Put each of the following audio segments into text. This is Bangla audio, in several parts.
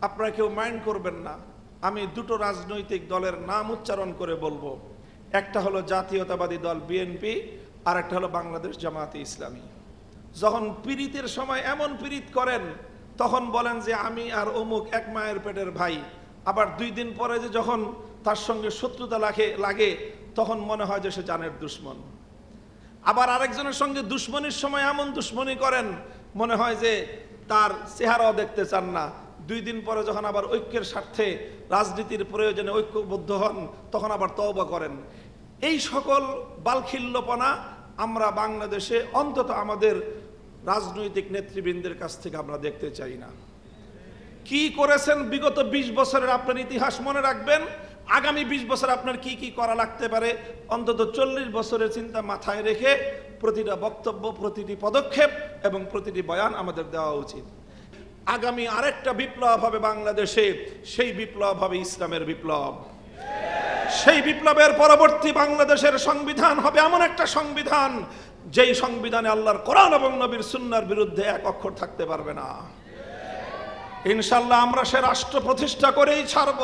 আপনারা কেউ মাইন্ড করবেন না, আমি দুটো রাজনৈতিক দলের নাম উচ্চারণ করে বলবো। একটা হলো জাতীয়তাবাদী দল বিএনপি, আর একটা হলো বাংলাদেশ জামায়াতে ইসলামী। যখন পীড়িতের সময় এমন পীড়িত করেন, তখন বলেন যে আমি আর অমুক এক মায়ের পেটের ভাই। আবার 2 দিন পরে যে যখন তার সঙ্গে শত্রুতা লাগে তখন মনে হয় যে সে জানের দুশ্মন। আবার আরেকজনের সঙ্গে দুশ্মনির সময় এমন দুশ্মনী করেন, মনে হয় যে তার চেহারাও দেখতে চান না। 2 দিন পরে যখন আবার ঐক্যের স্বার্থে রাজনীতির প্রয়োজনে ঐক্যবদ্ধ হন, তখন আবার তওবা করেন। এই সকল বালখিল্যপনা আমরা বাংলাদেশে অন্তত আমাদের রাজনৈতিক নেতৃবৃন্দের কাছ থেকে আমরা দেখতে চাই না। কি করেছেন বিগত 20 বছরের আপনার ইতিহাস মনে রাখবেন, আগামী 20 বছর আপনার কি কি করা লাগতে পারে অন্তত 40 বছরের চিন্তা মাথায় রেখে প্রতিটা বক্তব্য, প্রতিটি পদক্ষেপ এবং প্রতিটি বয়ান আমাদের দেওয়া উচিত। আগামী আরেকটা বিপ্লব হবে বাংলাদেশে, সেই বিপ্লব হবে ইসলামের বিপ্লব। সেই বিপ্লবের পরবর্তী বাংলাদেশের সংবিধান হবে এমন একটা সংবিধান, যেই সংবিধানে আল্লাহর কোরআন এবং নবীর সুন্নাহর বিরুদ্ধে এক অক্ষর থাকতে পারবে না। ইনশাআল্লাহ আমরা সে রাষ্ট্র প্রতিষ্ঠা করেই ছাড়ব।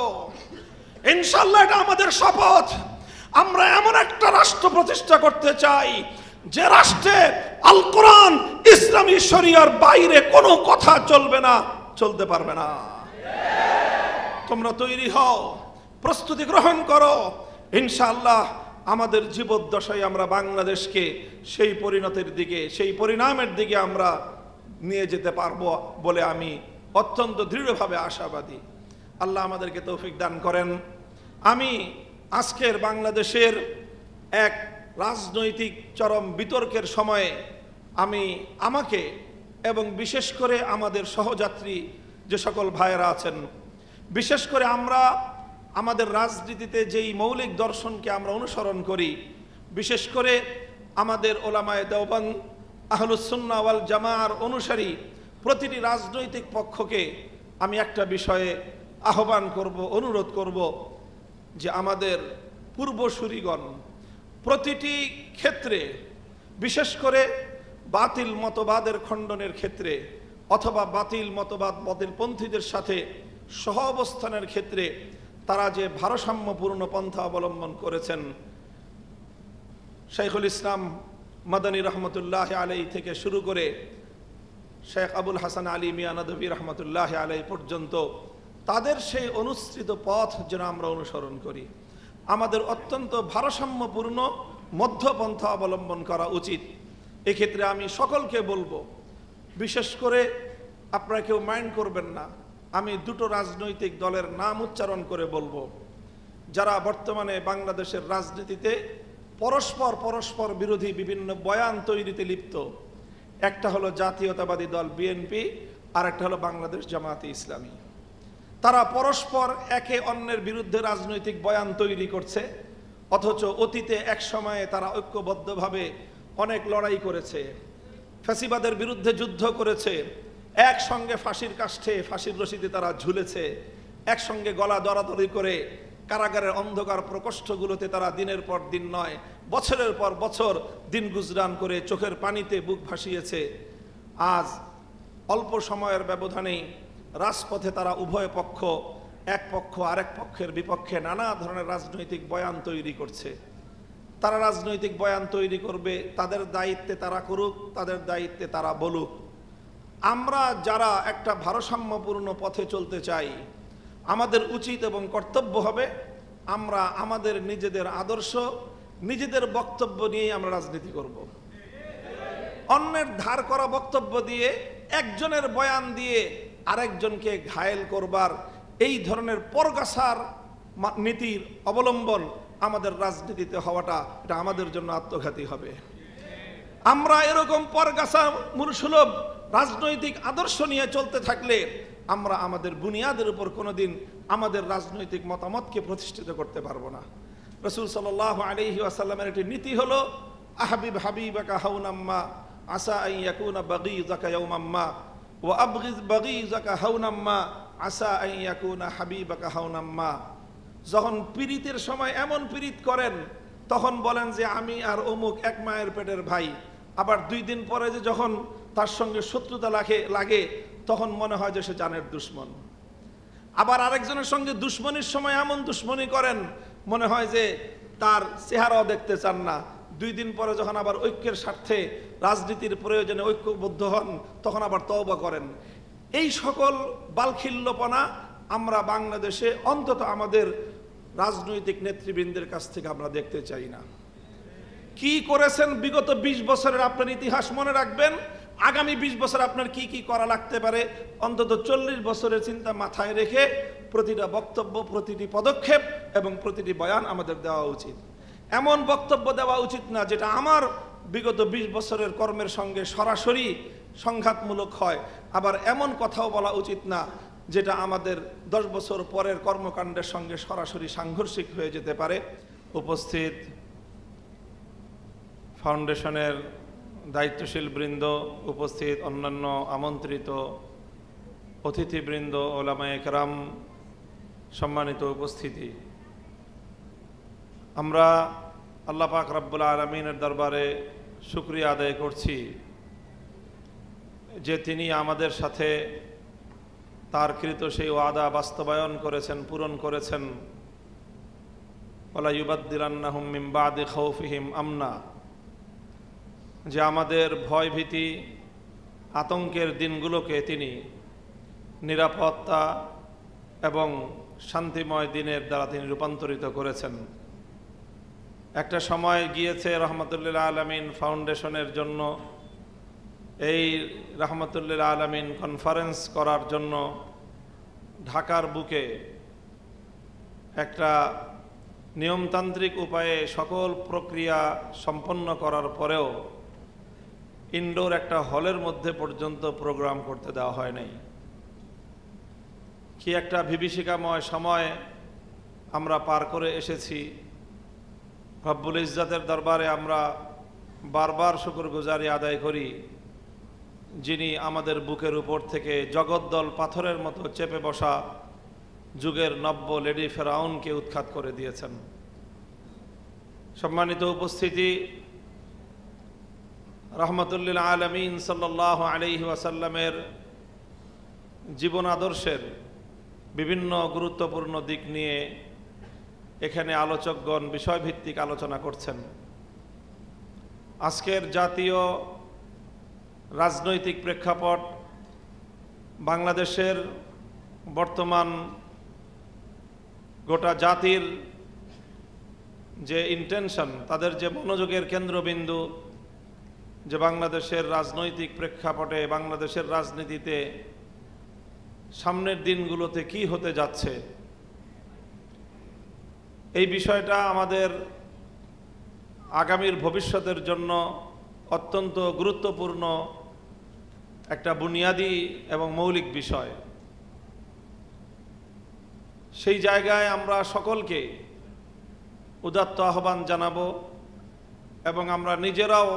ইনশাআল্লাহ এটা আমাদের শপথ। আমরা এমন একটা রাষ্ট্র প্রতিষ্ঠা করতে চাই যে রাষ্ট্রে আল কোরআন, ইসলামী শরিয়ার বাইরে কোনো কথা চলবে না, চলতে পারবে না। তোমরা তৈরি হও, প্রস্তুতি গ্রহণ করো। ইনশাআল্লাহ আমাদের জীবদ্দশায় আমরা বাংলাদেশকে সেই পরিণতির দিকে, সেই পরিণামের দিকে আমরা নিয়ে যেতে পারবো বলে আমি অত্যন্ত দৃঢ়ভাবে আশাবাদী। আল্লাহ আমাদেরকে তৌফিক দান করেন। আমি আজকের বাংলাদেশের এক রাজনৈতিক চরম বিতর্কের সময়ে আমাকে এবং বিশেষ করে আমাদের সহযাত্রী যে সকল ভাইয়েরা আছেন, বিশেষ করে আমরা আমাদের রাজনীতিতে যেই মৌলিক দর্শনকে আমরা অনুসরণ করি, বিশেষ করে আমাদের ওলামায়ে দেওবন্দ আহলুস সুন্নাহ ওয়াল জামাআর অনুসারী প্রতিটি রাজনৈতিক পক্ষকে আমি একটা বিষয়ে আহ্বান করব, অনুরোধ করব যে আমাদের পূর্বসূরিগণ প্রতিটি ক্ষেত্রে, বিশেষ করে বাতিল মতবাদের খণ্ডনের ক্ষেত্রে অথবা বাতিল মতবাদ বাতিলপন্থীদের সাথে সহ অবস্থানের ক্ষেত্রে তারা যে ভারসাম্যপূর্ণ পন্থা অবলম্বন করেছেন, শাইখুল ইসলাম মাদানী রহমতুল্লাহ আলাইহি থেকে শুরু করে শেখ আবুল হাসান আলী মিয়া নদভী রহমতুল্লাহ আলাইহি পর্যন্ত তাদের সেই অনুসৃত পথ যেন আমরা অনুসরণ করি। আমাদের অত্যন্ত ভারসাম্যপূর্ণ মধ্যপন্থা অবলম্বন করা উচিত। এক্ষেত্রে আমি সকলকে বলবো, বিশেষ করে আপনারা কেউ মাইন্ড করবেন না, আমি দুটো রাজনৈতিক দলের নাম উচ্চারণ করে বলবো যারা বর্তমানে বাংলাদেশের রাজনীতিতে পরস্পর বিরোধী বিভিন্ন বয়ান তৈরিতে লিপ্ত। একটা হলো জাতীয়তাবাদী দল বিএনপি, আর একটা হলো বাংলাদেশ জামায়াতে ইসলামী। তারা পরস্পর একে অন্যের বিরুদ্ধে রাজনৈতিক বয়ান তৈরি করছে, অথচ অতীতে এক সময়ে তারা ঐক্যবদ্ধভাবে অনেক লড়াই করেছে, ফ্যাসিবাদের বিরুদ্ধে যুদ্ধ করেছে, একসঙ্গে ফাঁসির কাষ্ঠে ফাঁসির রশিতে তারা ঝুলেছে, একসঙ্গে গলা দরাদরি করে কারাগারের অন্ধকার প্রকোষ্ঠগুলোতে তারা দিনের পর দিন নয়, বছরের পর বছর দিন গুজরান করে চোখের পানিতে বুক ভাসিয়েছে। আজ অল্প সময়ের ব্যবধানেই রাজপথে তারা উভয় পক্ষ, এক পক্ষ আরেক পক্ষের বিপক্ষে নানা ধরনের রাজনৈতিক বয়ান তৈরি করছে। তারা রাজনৈতিক বয়ান তৈরি করবে, তাদের দায়িত্বে তারা করুক, তাদের দায়িত্বে তারা বলুক। আমরা যারা একটা ভারসাম্যপূর্ণ পথে চলতে চাই, আমাদের উচিত এবং কর্তব্য হবে আমরা আমাদের নিজেদের আদর্শ, নিজেদের বক্তব্য নিয়েই আমরা রাজনীতি করব। অন্যের ধার করা বক্তব্য দিয়ে, একজনের বয়ান দিয়ে আরেকজনকে ঘায়েল করবার এই ধরনের পরগাছার নীতির অবলম্বন আমাদের রাজনীতিতে হওয়াটা, এটা আমাদের জন্য আত্মঘাতী হবে। আমরা এরকম পরগাছা মূলসুলভ রাজনৈতিক আদর্শ নিয়ে চলতে থাকলে আমরা আমাদের বুনিয়াদের উপর কোনোদিন আমাদের রাজনৈতিক মতামতকে প্রতিষ্ঠিত করতে পারবো না। রাসূল সাল্লাল্লাহু আলাইহি ওয়াসাল্লামের একটি নীতি হলো আহবিব হাবিবাকা হাউনাম্মা আসা আন ইয়াকুনা বাগীযাকা ইয়াওমাম্মা ওয়া আবগিজ বাগীযাকা হাউনাম্মা আসা আন ইয়াকুনা হাবিবাকা হাউনাম্মা। যখন পীড়িতের সময় এমন পীড়িত করেন, তখন বলেন যে আমি আর অমুক এক মায়ের পেটের ভাই। আবার 2 দিন পরে যে যখন তার সঙ্গে শত্রুতা লাগে তখন মনে হয় যে সে জানের দুশ্মন। আবার আরেকজনের সঙ্গে দুশ্মনীর সময় এমন দুশ্মনী করেন মনে হয় যে তার চেহারাও দেখতে চান না। 2 দিন পরে যখন আবার ঐক্যের স্বার্থে রাজনীতির প্রয়োজনে ঐক্যবদ্ধ হন তখন আবার তওবা করেন। এই সকল বালখিল্যপনা আমরা বাংলাদেশে অন্তত আমাদের রাজনৈতিক নেতৃবৃন্দের কাছ থেকে আমরা দেখতে চাই না। কি করেছেন বিগত 20 বছরের আপনার ইতিহাস মনে রাখবেন, আগামী 20 বছর আপনার কি কি করা লাগতে পারে অন্তত 40 বছরের চিন্তা মাথায় রেখে প্রতিটা বক্তব্য, প্রতিটি পদক্ষেপ এবং প্রতিটি বয়ান আমাদের দেওয়া উচিত। এমন বক্তব্য দেওয়া উচিত না যেটা আমার বিগত 20 বছরের কর্মের সঙ্গে সরাসরি সংঘাতমূলক হয়, আবার এমন কথাও বলা উচিত না যেটা আমাদের 10 বছর পরের কর্মকাণ্ডের সঙ্গে সরাসরি সাংঘর্ষিক হয়ে যেতে পারে। উপস্থিত ফাউন্ডেশনের দায়িত্বশীল বৃন্দ, উপস্থিত অন্যান্য আমন্ত্রিত অতিথিবৃন্দ, ওলামায়ে কেরাম, সম্মানিত উপস্থিতি, আমরা আল্লাহ পাক রব্বুল আলামিনের দরবারে শুকরিয়া আদায় করছি যে তিনি আমাদের সাথে তার কৃত সেই ওয়াদা বাস্তবায়ন করেছেন, পূরণ করেছেন। ওয়ালা ইউবাদদিলান্নাহুম মিন বাদি খাউফিহিম আমনা, যে আমাদের ভয় ভীতি আতঙ্কের দিনগুলোকে তিনি নিরাপত্তা এবং শান্তিময় দিনের দ্বারা তিনি রূপান্তরিত করেছেন। একটা সময় গিয়েছে রহমতুল্লিল আলামিন ফাউন্ডেশনের জন্য, এই রহমতুল্লিল আলামিন কনফারেন্স করার জন্য ঢাকার বুকে একটা নিয়মতান্ত্রিক উপায়ে সকল প্রক্রিয়া সম্পন্ন করার পরেও ইনডোর একটা হলের মধ্যে পর্যন্ত প্রোগ্রাম করতে দেওয়া হয় নাই। কি একটা বিভীষিকাময় সময় আমরা পার করে এসেছি। রব্বুল ইজ্জতের দরবারে আমরা বারবার শুকরগুজারি আদায় করি, যিনি আমাদের বুকের উপর থেকে জগদ্দল পাথরের মতো চেপে বসা যুগের নব্য লেডি ফেরাউনকে উৎখাত করে দিয়েছেন। সম্মানিত উপস্থিতি, রহমতুল্লিল আলামিন সাল্লাল্লাহু আলাইহি ওয়াসাল্লামের জীবন আদর্শের বিভিন্ন গুরুত্বপূর্ণ দিক নিয়ে এখানে আলোচকগণ বিষয়ভিত্তিক আলোচনা করছেন। আজকের জাতীয় রাজনৈতিক প্রেক্ষাপট, বাংলাদেশের বর্তমান গোটা জাতির যে ইন্টেনশন, তাদের যে মনোযোগের কেন্দ্রবিন্দু, যে বাংলাদেশের রাজনৈতিক প্রেক্ষাপটে, বাংলাদেশের রাজনীতিতে সামনের দিনগুলোতে কি হতে যাচ্ছে, এই বিষয়টা আমাদের আগামীর ভবিষ্যতের জন্য অত্যন্ত গুরুত্বপূর্ণ একটা বুনিয়াদি এবং মৌলিক বিষয়। সেই জায়গায় আমরা সকলকে উদাত্ত আহ্বান জানাবো এবং আমরা নিজেরাও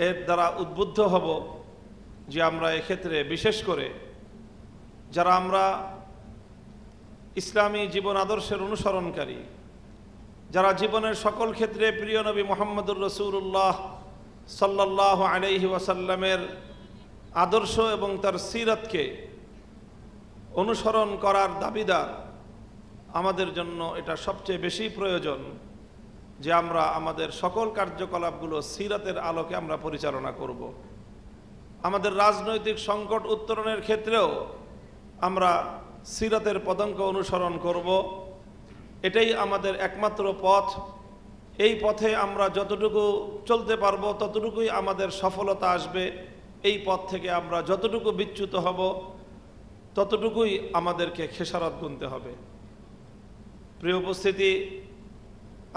এর দ্বারা উদ্বুদ্ধ হব যে আমরা এক্ষেত্রে বিশেষ করে যারা আমরা ইসলামী জীবন আদর্শের অনুসরণকারী, যারা জীবনের সকল ক্ষেত্রে প্রিয় নবী মুহাম্মদুর রাসূলুল্লাহ সাল্লাল্লাহু আলাইহি ওয়াসাল্লামের আদর্শ এবং তার সিরাতকে অনুসরণ করার দাবিদার, আমাদের জন্য এটা সবচেয়ে বেশি প্রয়োজন যে আমরা আমাদের সকল কার্যকলাপগুলো সিরাতের আলোকে আমরা পরিচালনা করব। আমাদের রাজনৈতিক সংকট উত্তরণের ক্ষেত্রেও আমরা সিরাতের পদাঙ্ক অনুসরণ করব। এটাই আমাদের একমাত্র পথ। এই পথে আমরা যতটুকু চলতে পারবো ততটুকুই আমাদের সফলতা আসবে। এই পথ থেকে আমরা যতটুকু বিচ্যুত হব ততটুকুই আমাদেরকে খেসারত গুনতে হবে। প্রিয় উপস্থিতি,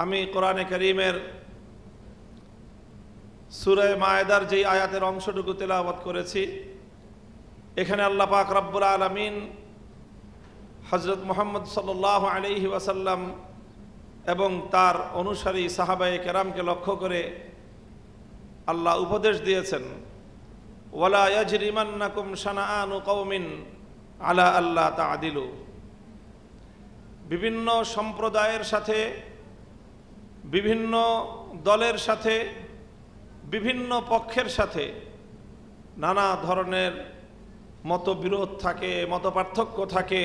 আমি কোরআনে কারীমের সূরা মায়েদার যেই আয়াতের অংশটুকু তেলাওয়াত করেছি, এখানে আল্লাহ পাক রব্বুল আলামিন হযরত মুহাম্মদ সাল্লাল্লাহু আলাইহি ওয়াসাল্লাম এবং তার অনুসারী সাহাবায়ে কেরামকে লক্ষ্য করে আল্লাহ উপদেশ দিয়েছেন, ওয়ালা ইয়াজরিমান্নাকুম শানাআনু কওমিন আলা আল্লা তা'দিলু। বিভিন্ন সম্প্রদায়ের সাথে, বিভিন্ন দলের সাথে, বিভিন্ন পক্ষের সাথে নানা ধরনের মতবিরোধ থাকে, মতপার্থক্য থাকে,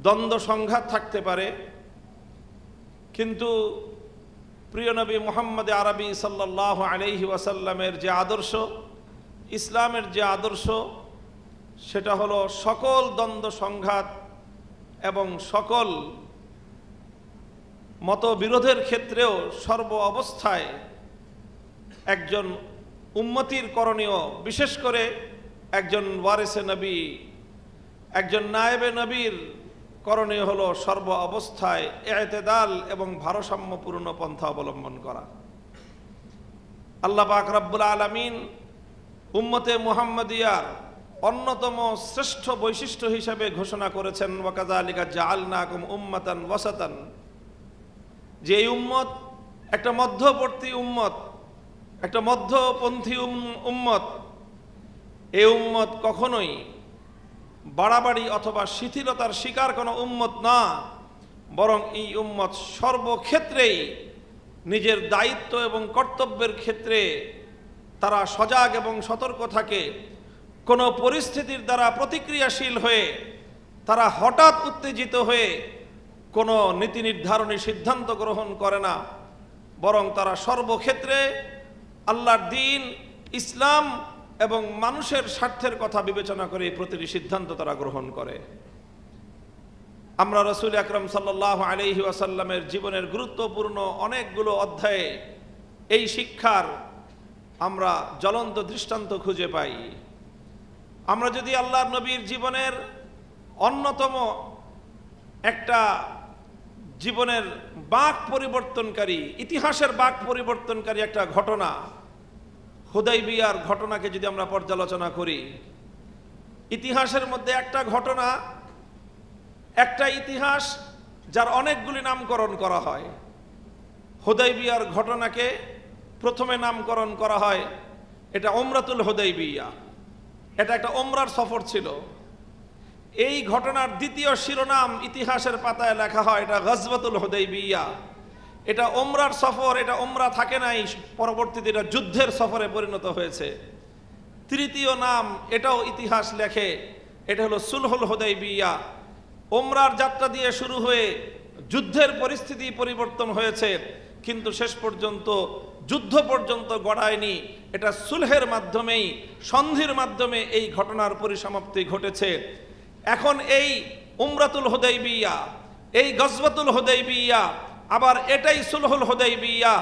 দ্বন্দ্ব সংঘাত থাকতে পারে, কিন্তু প্রিয় নবী মুহাম্মদ আরবি সাল্লাল্লাহু আলাইহি ওয়াসাল্লামের যে আদর্শ, ইসলামের যে আদর্শ, সেটা হলো সকল দ্বন্দ্ব সংঘাত এবং সকল মতবিরোধের ক্ষেত্রেও সর্ব অবস্থায় একজন উম্মতির করণীয়, বিশেষ করে একজন ওয়ারিসে নবী, একজন নায়েবে নবীর করণীয় হলো সর্ব অবস্থায় ইতিদাল এবং ভারসাম্যপূর্ণ পন্থা অবলম্বন করা। আল্লাহ পাক রব্বুল আলামিন উম্মতে মুহাম্মাদিয়ার অন্যতম শ্রেষ্ঠ বৈশিষ্ট্য হিসেবে ঘোষণা করেছেন, ওয়াকাযালিকা জাআলনাকুম উম্মাতান ওয়াসাতান, যে এই উম্মত একটা মধ্যবর্তী উম্মত, একটা মধ্যপন্থী উম্মত। এই উম্মত কখনোই বাড়াবাড়ি অথবা শিথিলতার শিকার কোনো উম্মত না, বরং এই উম্মত সর্বক্ষেত্রেই নিজের দায়িত্ব এবং কর্তব্যের ক্ষেত্রে তারা সজাগ এবং সতর্ক থাকে। কোনো পরিস্থিতির দ্বারা প্রতিক্রিয়াশীল হয়ে তারা হঠাৎ উত্তেজিত হয়ে কোনো নীতি নির্ধারণী সিদ্ধান্ত গ্রহণ করে না, বরং তারা সর্বক্ষেত্রে আল্লাহর দ্বীন, ইসলাম এবং মানুষের স্বার্থের কথা বিবেচনা করে প্রতিটি সিদ্ধান্ত তারা গ্রহণ করে। আমরা রাসূল আকরাম সাল্লাল্লাহু আলাইহি ওয়াসাল্লামের জীবনের গুরুত্বপূর্ণ অনেকগুলো অধ্যায়ে এই শিক্ষার আমরা জ্বলন্ত দৃষ্টান্ত খুঁজে পাই। আমরা যদি আল্লাহর নবীর জীবনের অন্যতম একটা জীবনের বাঁক পরিবর্তনকারী, ইতিহাসের বাঁক পরিবর্তনকারী একটা ঘটনা, হুদাইবিয়ার ঘটনাকে যদি আমরা পর্যালোচনা করি, ইতিহাসের মধ্যে একটা ঘটনা, একটা ইতিহাস যার অনেকগুলি নামকরণ করা হয়। হুদাইবিয়ার ঘটনাকে প্রথমে নামকরণ করা হয়, এটা উমরাতুল হুদাইবিয়া, এটা একটা উমরার সফর ছিল। এই ঘটনার দ্বিতীয় শিরোনাম ইতিহাসের পাতায় লেখা হয়, এটা গজওয়াতুল হুদাইবিয়া, এটা উমরার সফর, এটা উমরা থাকে নাই, পরবর্তীতে এটা যুদ্ধের সফরে পরিণত হয়েছে। তৃতীয় নাম এটাও ইতিহাস লেখে, এটা হলো সুলহুল হুদাইবিয়া। উমরার যাত্রা দিয়ে শুরু হয়ে যুদ্ধের পরিস্থিতি পরিবর্তন হয়েছে, কিন্তু শেষ পর্যন্ত যুদ্ধ পর্যন্ত গড়ায়নি, এটা সুলহের মাধ্যমেই, সন্ধির মাধ্যমে এই ঘটনার পরিসমাপ্তি ঘটেছে। এখন এই উমরাতুল হুদাইবিয়া, এই গজওয়াতুল হুদাইবিয়া, আবার এটাই সুলহুল হুদাইবিয়া।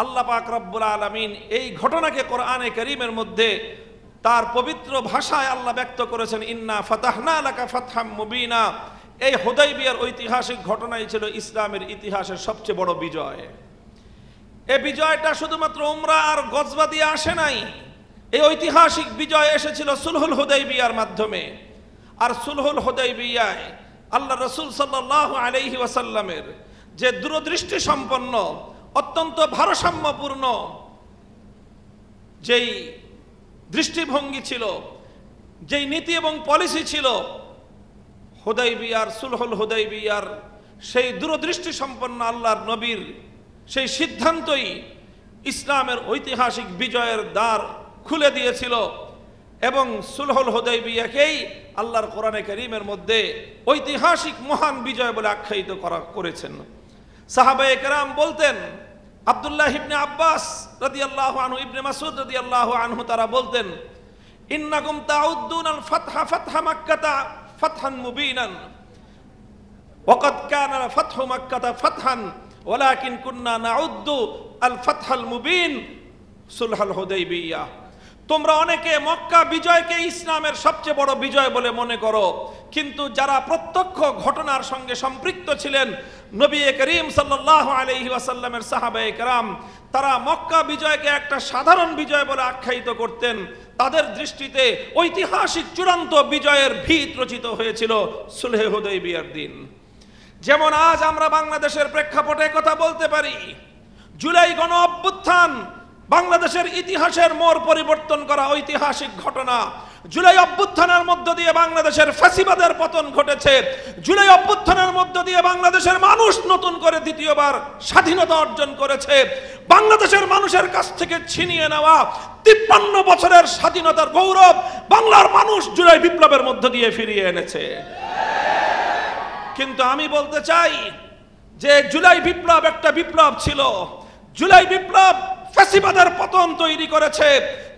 আল্লাহ পাক রব্বুল আলামিন এই ঘটনাকে কোরআনে কারীমের মধ্যে তার পবিত্র ভাষায় আল্লাহ ব্যক্ত করেছেন, ইন্না ফাতাহনা লাকা ফাতহাম মুবিনা। এই হুদাইবিয়ার ঐতিহাসিক ঘটনাই ছিল ইসলামের ইতিহাসের সবচেয়ে বড় বিজয়। এই বিজয়টা শুধুমাত্র উমরা আর গজওয়া দিয়ে আসে নাই, এই ঐতিহাসিক বিজয় এসেছিল সুলহুল হুদাইবিয়ার মাধ্যমে। আর সুলহুল হুদাইবিয়ায় আল্লাহ রাসূল সাল্লাল্লাহু আলাইহি ওয়াসাল্লামের যে দূরদৃষ্টি সম্পন্ন, অত্যন্ত ভারসাম্যপূর্ণ যেই দৃষ্টিভঙ্গি ছিল, যেই নীতি এবং পলিসি ছিল, হুদাইবিয়ার, সুলহুল হুদাইবিয়ার সেই দূরদৃষ্টি সম্পন্ন আল্লাহর নবীর সেই সিদ্ধান্তই ইসলামের ঐতিহাসিক বিজয়ের দ্বার খুলে দিয়েছিল। এবং সুলহুল হুদাইবিয়াকেই আল্লাহর কোরআনে কারীমের মধ্যে ঐতিহাসিক মহান বিজয় বলে আখ্যায়িত করেছেন। সাহাবায়ে কেরাম বলতেন, আব্দুল্লাহ ইবনে আব্বাস রাদিয়াল্লাহু আনহু, ইবনে মাসউদ রাদিয়াল্লাহু আনহু, তারা বলতেন, ইন্নাকুম তাউদ্দুনাল ফাতহা ফাতহা মাক্কাতা ফাতহান মুবিনান ওয়াকাদ কানা ফাতহু মাক্কাতা ফাতহান ওয়ালাকিন কুন্না নাউদ্দু আল ফাতহাল মুবিন সুলহুল হুদাইবিয়া। তোমরা অনেকে মক্কা বিজয়কে ইসলামের সবচেয়ে বড় বিজয় বলে মনে করো, কিন্তু যারা প্রত্যক্ষ ঘটনার সঙ্গে সম্পৃক্ত ছিলেন, নবী করিম সাল্লাল্লাহু আলাইহি ওয়াসাল্লামের সাহাবায়ে কেরাম, তারা মক্কা বিজয়কে একটা সাধারণ বিজয় বলে আখ্যায়িত করতেন। তাদের দৃষ্টিতে ঐতিহাসিক চূড়ান্ত বিজয়ের ভিত রচিত হয়েছিল সুলহে হুদাইবিয়ার দিন। যেমন আজ আমরা বাংলাদেশের প্রেক্ষাপটে কথা বলতে পারি, জুলাই গণ অভ্যুত্থান বাংলাদেশের ইতিহাসের মোড় পরিবর্তন করা ঐতিহাসিক ঘটনা। জুলাই অভ্যুত্থানের মধ্য দিয়ে বাংলাদেশের ফ্যাসিবাদের পতন ঘটেছে। জুলাই অভ্যুত্থানের মধ্য দিয়ে বাংলাদেশের মানুষ নতুন করে দ্বিতীয়বার স্বাধীনতা অর্জন করেছে। বাংলাদেশের মানুষের কাছ থেকে ছিনিয়ে নেওয়া 53 বছরের স্বাধীনতার গৌরব বাংলার মানুষ জুলাই বিপ্লবের মধ্য দিয়ে ফিরিয়ে এনেছে। কিন্তু আমি বলতে চাই যে জুলাই বিপ্লব একটা বিপ্লব ছিল। জুলাই বিপ্লব ফ্যাসিবাদের পতন তৈরি করেছে।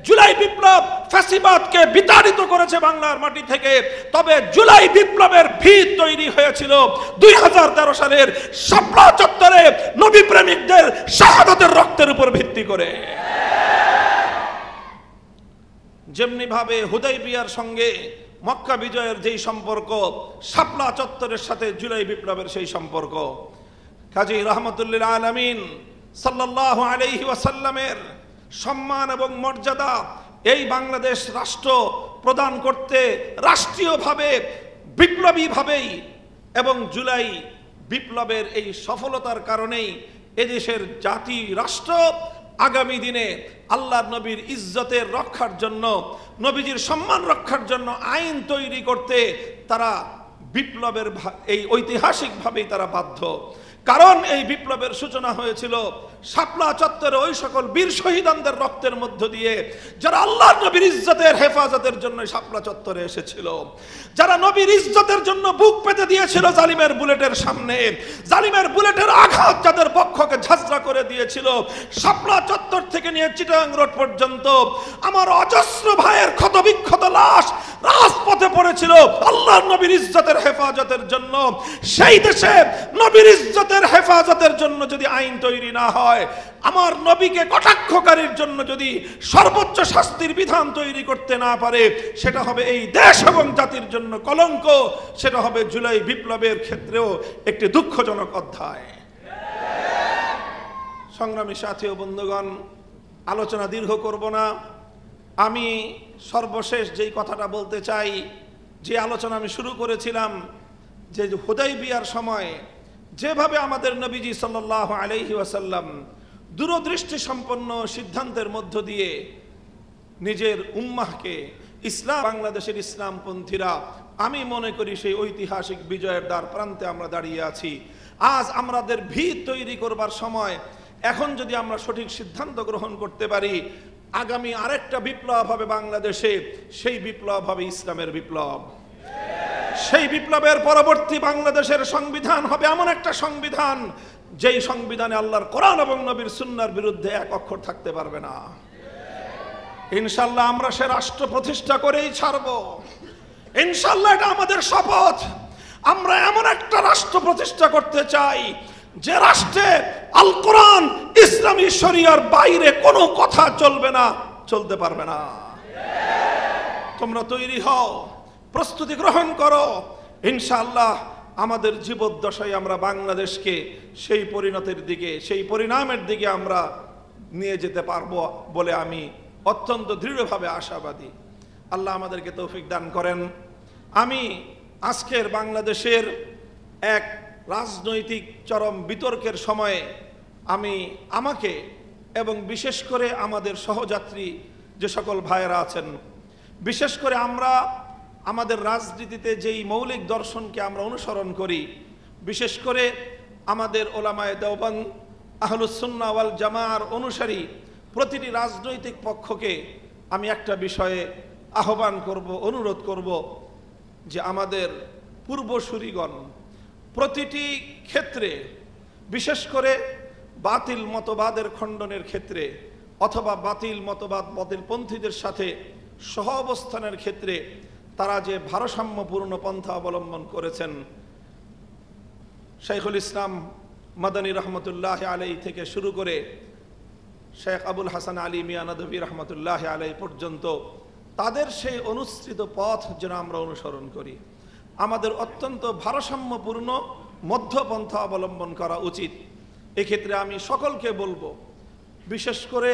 জুলাই বিপ্লব ফ্যাসিবাদকে বিতাড়িত করেছে বাংলার মাটি থেকে। তবে জুলাই বিপ্লবের ভিত তৈরি হয়েছিল 2013 সালের শাপলা চত্বরে নবী প্রেমিকদের শাহাদাতের রক্তের উপর ভিত্তি করে। যেমনি ভাবে হুদাইবিয়ার সঙ্গে মক্কা বিজয়ের যেই সম্পর্ক, শাপলা চত্বরের সাথে জুলাই বিপ্লবের সেই সম্পর্ক। কাজী রহমতুল্লিল আলামিন সাল্লাল্লাহু আলাইহি ওয়াসাল্লামের সম্মান এবং মর্যাদা এই বাংলাদেশ রাষ্ট্র প্রদান করতে রাষ্ট্রীয়ভাবে বিপ্লবীভাবেই এবং জুলাই বিপ্লবের এই সফলতার কারণেই এদেশের জাতি রাষ্ট্র আগামী দিনে আল্লাহর নবীর ইজ্জতের রক্ষার জন্য, নবীজির সম্মান রক্ষার জন্য আইন তৈরি করতে তারা বিপ্লবের এই ঐতিহাসিকভাবেই তারা বাধ্য। কারণ এই বিপ্লবের সূচনা হয়েছিল শাপলা চত্বরে ওই সকল বীর শহীদানদের রক্তের মধ্য দিয়ে যারা আল্লাহর নবীর ইজ্জতের হেফাজতের জন্য শাপলা চত্বরে এসেছিল, যারা নবীর ইজ্জতের জন্য বুক পেতে দিয়েছিল জালিমের বুলেটের সামনে, জালিমের বুলেটের আঘাত যাদের বক্ষকে ঝাঁঝরা করে দিয়েছিল। শাপলা চত্বর থেকে নিয়ে চিটাগাং রোড পর্যন্ত আমার অজস্র ভাইয়ের ক্ষতবিক্ষত লাশ রাজপথে পড়েছিল আল্লাহর নবীর ইজ্জতের হেফাজতের জন্য। সেই দেশে নবীর ইজ্জতের হেফাজতের জন্য যদি আইন তৈরি না হয়, আমার নবীকে কটাক্ষকারীর জন্য যদি সর্বোচ্চ শাস্তির বিধান তৈরি করতে না পারে, সেটা হবে এই দেশ এবং জাতির জন্য কলঙ্ক। সেটা হবে জুলাই বিপ্লবের ক্ষেত্রেও একটি দুঃখজনক অধ্যায়। সংগ্রামী সাথী ও বন্ধুগণ, আলোচনা দীর্ঘ করব না। আমি সর্বশেষ যেই কথাটা বলতে চাই, যে আলোচনা আমি শুরু করেছিলাম যে হুদাইবিয়ার সময় যেভাবে আমাদের নবীজি সাল্লাল্লাহু আলাইহি ওয়াসাল্লাম দূরদৃষ্টি সম্পন্ন সিদ্ধান্তের মধ্য দিয়ে নিজের উম্মাহকে ইসলাম, বাংলাদেশের ইসলামপন্থীরা আমি মনে করি সেই ঐতিহাসিক বিজয়ের দ্বার প্রান্তে আমরা দাঁড়িয়ে আছি। আজ আমাদের ভিত তৈরি করবার সময়। এখন যদি আমরা সঠিক সিদ্ধান্ত গ্রহণ করতে পারি, আগামী আরেকটা বিপ্লব হবে বাংলাদেশে। সেই বিপ্লব হবে ইসলামের বিপ্লব। সেই বিপ্লবের পরবর্তী বাংলাদেশের সংবিধান হবে এমন একটা সংবিধান যেই সংবিধানে আল্লাহর কোরআন এবং নবীর সুন্নাহর বিরুদ্ধে এক অক্ষর থাকতে পারবে না। ইনশাআল্লাহ আমরা সে রাষ্ট্র প্রতিষ্ঠা করেই ছাড়ব। ইনশাআল্লাহ এটা আমাদের শপথ। আমরা এমন একটা রাষ্ট্র প্রতিষ্ঠা করতে চাই যে রাষ্ট্রে আল কোরআন, ইসলামী শরিয়ার বাইরে কোনো কথা চলবে না, চলতে পারবে না। তোমরা তৈরি হও, প্রস্তুতি গ্রহণ করো। ইনশাআল্লাহ আমাদের জীবদ্দশায় আমরা বাংলাদেশকে সেই পরিণতির দিকে, সেই পরিণামের দিকে আমরা নিয়ে যেতে পারবো বলে আমি অত্যন্ত দৃঢ়ভাবে আশাবাদী। আল্লাহ আমাদেরকে তৌফিক দান করেন। আমি আজকের বাংলাদেশের এক রাজনৈতিক চরম বিতর্কের সময়ে আমি আমাকে এবং বিশেষ করে আমাদের সহযাত্রী যে সকল ভাইয়েরা আছেন, বিশেষ করে আমরা আমাদের রাজনীতিতে যেই মৌলিক দর্শনকে আমরা অনুসরণ করি, বিশেষ করে আমাদের ওলামায়ে দেওবন্দ আহলুস সুন্নাহ ওয়াল জামাআর অনুসারী প্রতিটি রাজনৈতিক পক্ষকে আমি একটা বিষয়ে আহ্বান করব, অনুরোধ করব যে আমাদের পূর্বসূরিগণ প্রতিটি ক্ষেত্রে, বিশেষ করে বাতিল মতবাদের খণ্ডনের ক্ষেত্রে অথবা বাতিল মতবাদ, বাতিলপন্থীদের সাথে সহ অবস্থানের ক্ষেত্রে তারা যে ভারসাম্যপূর্ণ পন্থা অবলম্বন করেছেন, শাইখুল ইসলাম মাদানী রহমতুল্লাহ আলাই থেকে শুরু করে শেখ আবুল হাসান আলী মিয়া নদভী রহমতুল্লাহ আলাই পর্যন্ত তাদের সেই অনুসৃত পথ যেন আমরা অনুসরণ করি। আমাদের অত্যন্ত ভারসাম্যপূর্ণ মধ্যপন্থা অবলম্বন করা উচিত। এক্ষেত্রে আমি সকলকে বলবো, বিশেষ করে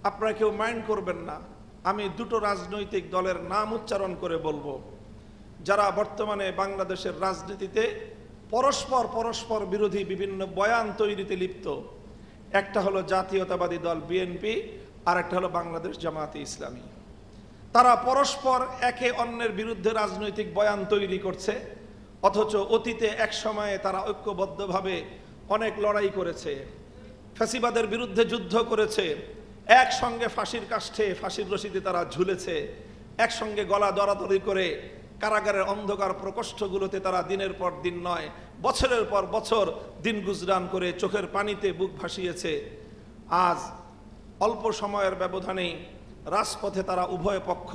আপনারা কেউ মাইন্ড করবেন না, আমি দুটো রাজনৈতিক দলের নাম উচ্চারণ করে বলবো যারা বর্তমানে বাংলাদেশের রাজনীতিতে পরস্পর বিরোধী বিভিন্ন বয়ান তৈরিতে লিপ্ত। একটা হলো জাতীয়তাবাদী দল বিএনপি, আর একটা হলো বাংলাদেশ জামায়াতে ইসলামী। তারা পরস্পর একে অন্যের বিরুদ্ধে রাজনৈতিক বয়ান তৈরি করছে, অথচ অতীতে এক সময়ে তারা ঐক্যবদ্ধভাবে অনেক লড়াই করেছে, ফ্যাসিবাদের বিরুদ্ধে যুদ্ধ করেছে, একসঙ্গে ফাঁসির কাষ্ঠে ফাঁসির রশিতে তারা ঝুলেছে, একসঙ্গে গলা দরাদরি করে কারাগারের অন্ধকার প্রকোষ্ঠগুলোতে তারা দিনের পর দিন নয় বছরের পর বছর দিন গুজরান করে চোখের পানিতে বুক ভাসিয়েছে। আজ অল্প সময়ের ব্যবধানেই রাজপথে তারা উভয় পক্ষ,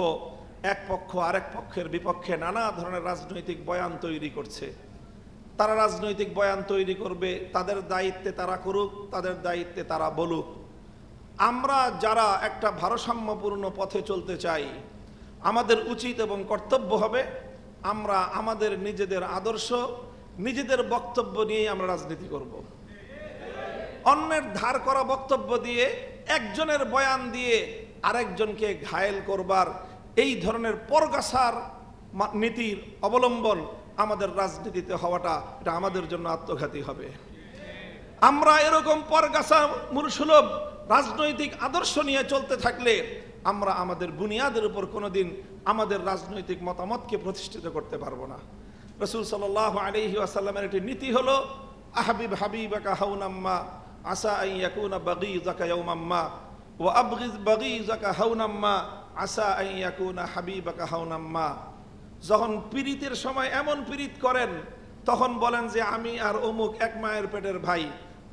এক পক্ষ আরেক পক্ষের বিপক্ষে নানা ধরনের রাজনৈতিক বয়ান তৈরি করছে। তারা রাজনৈতিক বয়ান তৈরি করবে, তাদের দায়িত্বে তারা করুক, তাদের দায়িত্বে তারা বলুক। আমরা যারা একটা ভারসাম্যপূর্ণ পথে চলতে চাই, আমাদের উচিত এবং কর্তব্য হবে আমরা আমাদের নিজেদের আদর্শ, নিজেদের বক্তব্য নিয়েই আমরা রাজনীতি করব। অন্যের ধার করা বক্তব্য দিয়ে, একজনের বয়ান দিয়ে আরেকজনকে ঘায়েল করবার এই ধরনের পরগাছার নীতির অবলম্বন আমাদের রাজনীতিতে হওয়াটা এটা আমাদের জন্য আত্মঘাতী হবে। আমরা এরকম পরগাছা মূলসুলভ রাজনৈতিক আদর্শ নিয়ে চলতে থাকলে আমরা আমাদের বুনিয়াদের উপর কোনোদিন আমাদের রাজনৈতিক মতামতকে প্রতিষ্ঠিত করতে পারবো না। রাসূল সাল্লাল্লাহু আলাইহি ওয়াসাল্লামের একটি নীতি হলো আহবিব হাবিবাকা হাউনাম্মা আসা আন ইয়াকুনা বাগীযাকা ইয়াওমাম্মা ওয়া আবগিজ বাগীযাকা হাউনাম্মা আসা আন ইয়াকুনা হাবিবাকা হাউনাম্মা। যখন পীড়িতের সময় এমন পীড়িত করেন তখন বলেন যে আমি আর অমুক এক মায়ের পেটের ভাই,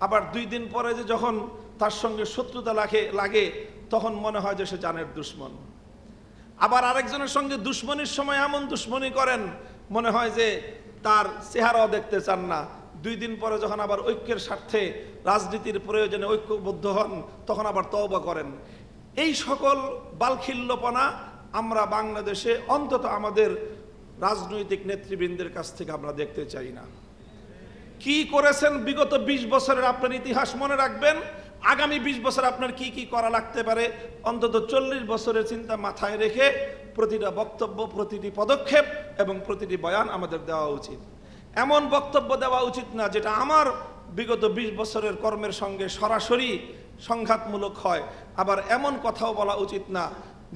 আবার 2 দিন পরে যে যখন তার সঙ্গে শত্রুতা লাগে তখন মনে হয় যে সে জানের দুশ্মন। আবার আরেকজনের সঙ্গে দুশ্মনির সময় এমন দুশ্মনী করেন মনে হয় যে তার চেহারাও দেখতে চান না। 2 দিন পরে যখন আবার ঐক্যের স্বার্থে রাজনীতির প্রয়োজনে ঐক্যবদ্ধ হন তখন আবার তওবা করেন। এই সকল বালখিল্যপনা আমরা বাংলাদেশে অন্তত আমাদের রাজনৈতিক নেতৃবৃন্দের কাছ থেকে আমরা দেখতে চাই না। কি করেছেন বিগত 20 বছরের আপনার ইতিহাস মনে রাখবেন, আগামী 20 বছর আপনার কি কি করা লাগতে পারে অন্তত 40 বছরের চিন্তা মাথায় রেখে প্রতিটা বক্তব্য, প্রতিটি পদক্ষেপ এবং প্রতিটি বয়ান আমাদের দেওয়া উচিত। এমন বক্তব্য দেওয়া উচিত না যেটা আমার বিগত 20 বছরের কর্মের সঙ্গে সরাসরি সংঘাতমূলক হয়, আবার এমন কথাও বলা উচিত না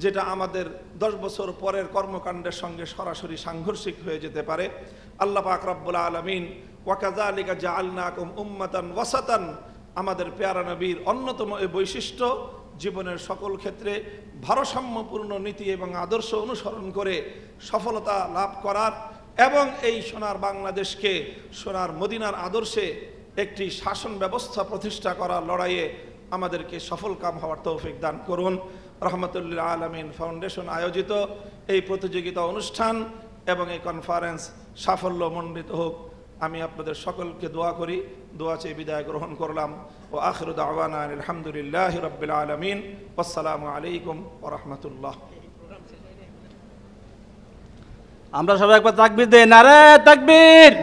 যেটা আমাদের 10 বছর পরের কর্মকাণ্ডের সঙ্গে সরাসরি সাংঘর্ষিক হয়ে যেতে পারে। আল্লাহ পাক রব্বুল আলামিন ওয়া কাযালিকা জাআলনাকুম উম্মাতান ওয়াসাতান, আমাদের পেয়ারা নবীর অন্যতম এই বৈশিষ্ট্য জীবনের সকল ক্ষেত্রে ভারসাম্যপূর্ণ নীতি এবং আদর্শ অনুসরণ করে সফলতা লাভ করার এবং এই সোনার বাংলাদেশকে সোনার মদিনার আদর্শে একটি শাসন ব্যবস্থা প্রতিষ্ঠা করার লড়াইয়ে আমাদেরকে সফলকাম হওয়ার তৌফিক দান করুন। রহমতুল্লিল আলামিন ফাউন্ডেশন আয়োজিত এই প্রতিযোগিতা অনুষ্ঠান এবং এই কনফারেন্স সাফল্যমণ্ডিত হোক, আমি আপনাদের সকলকে দোয়া করি। দোয়া চেয়ে বিদায় গ্রহণ করলাম। ও আখিরু দাওয়ানা আলহামদুলিল্লাহি রাব্বিল আলামিন। আসসালামু আলাইকুম ওয়া রাহমাতুল্লাহ। আমরা সবাই একবার তাকবীর দেই, নারে তাকবীর।